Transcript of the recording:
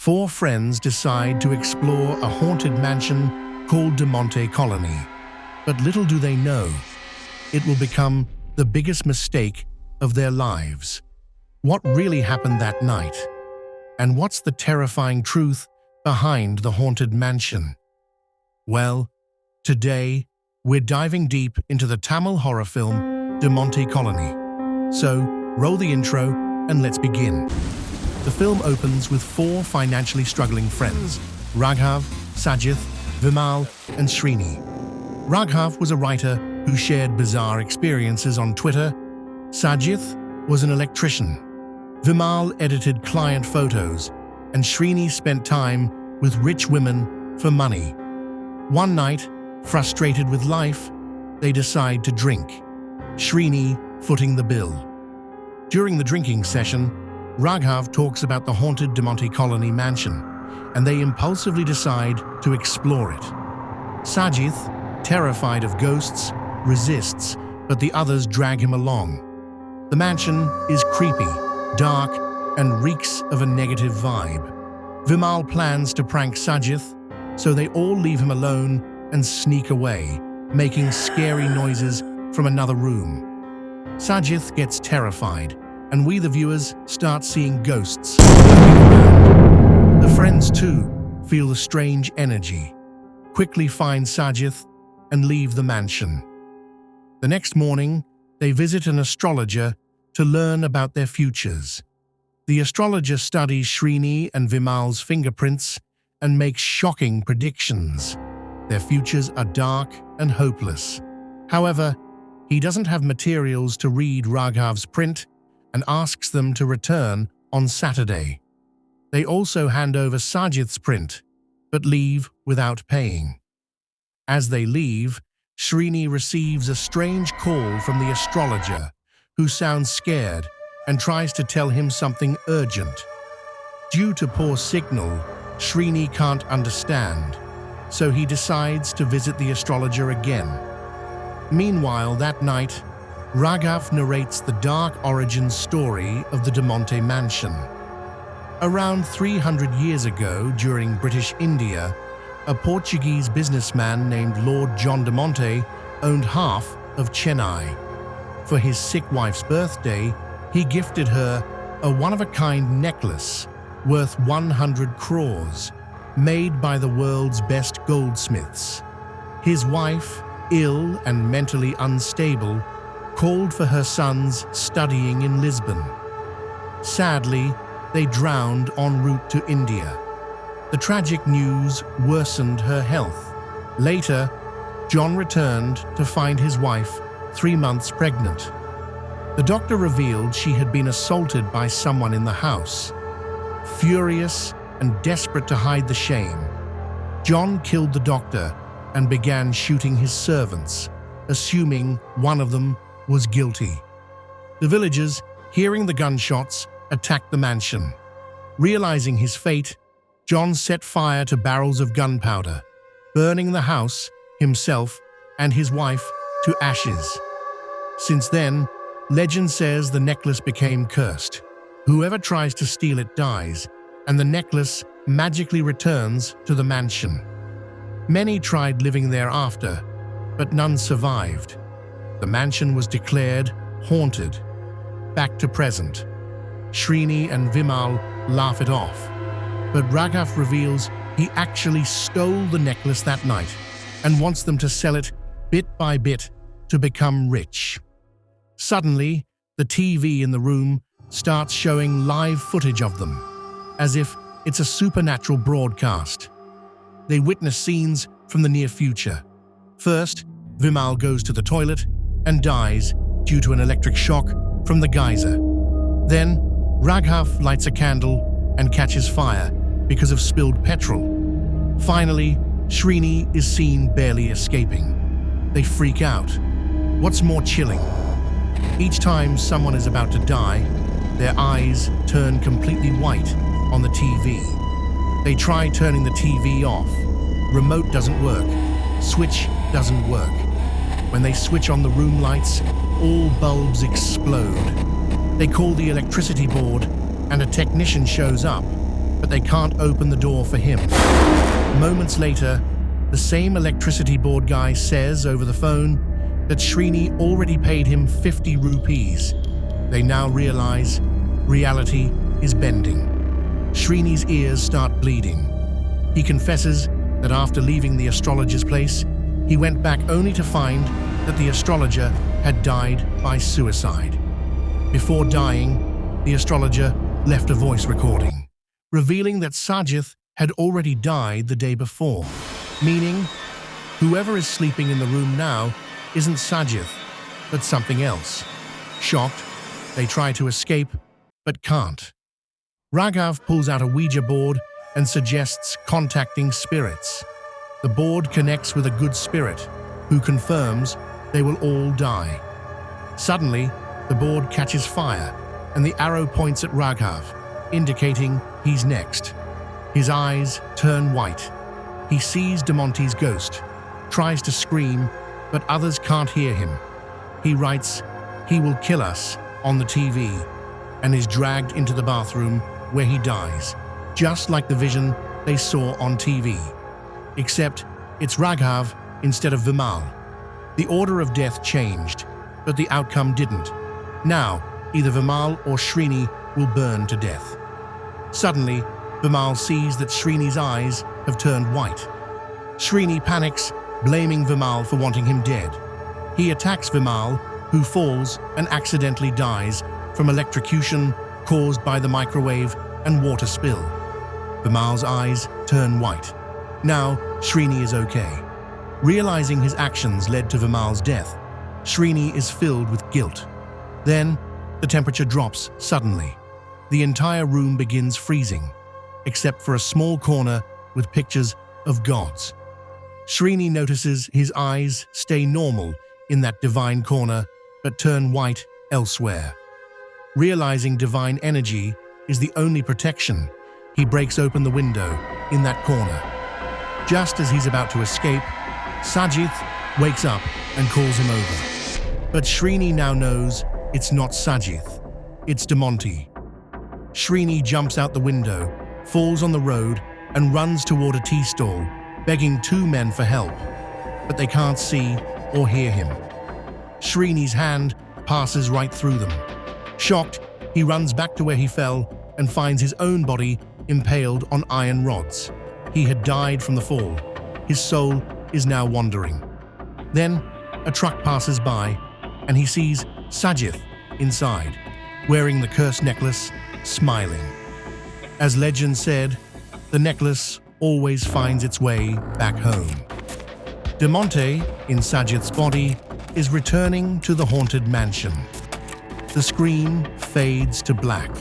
Four friends decide to explore a haunted mansion called De Monte Colony. But little do they know, it will become the biggest mistake of their lives. What really happened that night? And what's the terrifying truth behind the haunted mansion? Well, today we're diving deep into the Tamil horror film De Monte Colony. So, roll the intro and let's begin. The film opens with four financially struggling friends, Raghav, Sajith, Vimal, and Srini. Raghav was a writer who shared bizarre experiences on Twitter. Sajith was an electrician. Vimal edited client photos, and Srini spent time with rich women for money. One night, frustrated with life, they decide to drink, Srini footing the bill. During the drinking session, Raghav talks about the haunted De Monte Colony mansion, and they impulsively decide to explore it. Sajith, terrified of ghosts, resists, but the others drag him along. The mansion is creepy, dark, and reeks of a negative vibe. Vimal plans to prank Sajith, so they all leave him alone and sneak away, making scary noises from another room. Sajith gets terrified, and we, the viewers, start seeing ghosts lurking around. The friends, too, feel the strange energy, quickly find Sajith, and leave the mansion. The next morning, they visit an astrologer to learn about their futures. The astrologer studies Srini and Vimal's fingerprints and makes shocking predictions. Their futures are dark and hopeless. However, he doesn't have materials to read Raghav's print and asks them to return on Saturday. They also hand over Sajith's print, but leave without paying. As they leave, Srini receives a strange call from the astrologer, who sounds scared and tries to tell him something urgent. Due to poor signal, Srini can't understand, so he decides to visit the astrologer again. Meanwhile, that night, Raghav narrates the dark origin story of the De Monte mansion. Around 300 years ago, during British India, a Portuguese businessman named Lord John de Monte owned half of Chennai. For his sick wife's birthday, he gifted her a one-of-a-kind necklace worth 100 crores, made by the world's best goldsmiths. His wife, ill and mentally unstable, called for her sons studying in Lisbon. Sadly, they drowned en route to India. The tragic news worsened her health. Later, John returned to find his wife 3 months pregnant. The doctor revealed she had been assaulted by someone in the house. Furious and desperate to hide the shame, John killed the doctor and began shooting his servants, assuming one of them was guilty. The villagers, hearing the gunshots, attacked the mansion. Realizing his fate, John set fire to barrels of gunpowder, burning the house, himself, and his wife to ashes. Since then, legend says the necklace became cursed. Whoever tries to steal it dies, and the necklace magically returns to the mansion. Many tried living there after, but none survived. The mansion was declared haunted. Back to present. Srini and Vimal laugh it off, but Raghav reveals he actually stole the necklace that night and wants them to sell it bit by bit to become rich. Suddenly, the TV in the room starts showing live footage of them, as if it's a supernatural broadcast. They witness scenes from the near future. First, Vimal goes to the toilet and dies due to an electric shock from the geyser. Then, Raghav lights a candle and catches fire because of spilled petrol. Finally, Srini is seen barely escaping. They freak out. What's more chilling? Each time someone is about to die, their eyes turn completely white on the TV. They try turning the TV off. Remote doesn't work. Switch doesn't work. When they switch on the room lights, all bulbs explode. They call the electricity board, and a technician shows up. but they can't open the door for him. Moments later, the same electricity board guy says over the phone that Srini already paid him 50 rupees. They now realize reality is bending. Srini's ears start bleeding. He confesses that after leaving the astrologer's place, he went back only to find that the astrologer had died by suicide. Before dying, the astrologer left a voice recording, revealing that Sajith had already died the day before, meaning whoever is sleeping in the room now isn't Sajith, but something else. Shocked, they try to escape, but can't. Raghav pulls out a Ouija board and suggests contacting spirits. The board connects with a good spirit, who confirms they will all die. Suddenly, the board catches fire, and the arrow points at Raghav, indicating he's next. His eyes turn white. He sees Demonte's ghost, tries to scream, but others can't hear him. He writes, "He will kill us," on the TV, and is dragged into the bathroom where he dies, just like the vision they saw on TV. Except it's Raghav instead of Vimal. The order of death changed, but the outcome didn't. Now, either Vimal or Srini will burn to death. Suddenly, Vimal sees that Srini's eyes have turned white. Srini panics, blaming Vimal for wanting him dead. He attacks Vimal, who falls and accidentally dies from electrocution caused by the microwave and water spill. Vimal's eyes turn white. Now, Srini is okay. Realizing his actions led to Vimal's death, Srini is filled with guilt. Then, the temperature drops suddenly. The entire room begins freezing, except for a small corner with pictures of gods. Srini notices his eyes stay normal in that divine corner, but turn white elsewhere. Realizing divine energy is the only protection, he breaks open the window in that corner. Just as he's about to escape, Sajith wakes up and calls him over. But Srini now knows it's not Sajith, it's Demonte. Srini jumps out the window, falls on the road, and runs toward a tea stall, begging two men for help, but they can't see or hear him. Srini's hand passes right through them. Shocked, he runs back to where he fell and finds his own body impaled on iron rods. He had died from the fall. His soul is now wandering. Then, a truck passes by, and he sees Sajith inside, wearing the cursed necklace, smiling. As legend said, the necklace always finds its way back home. Demonte, in Sajith's body, is returning to the haunted mansion. The screen fades to black.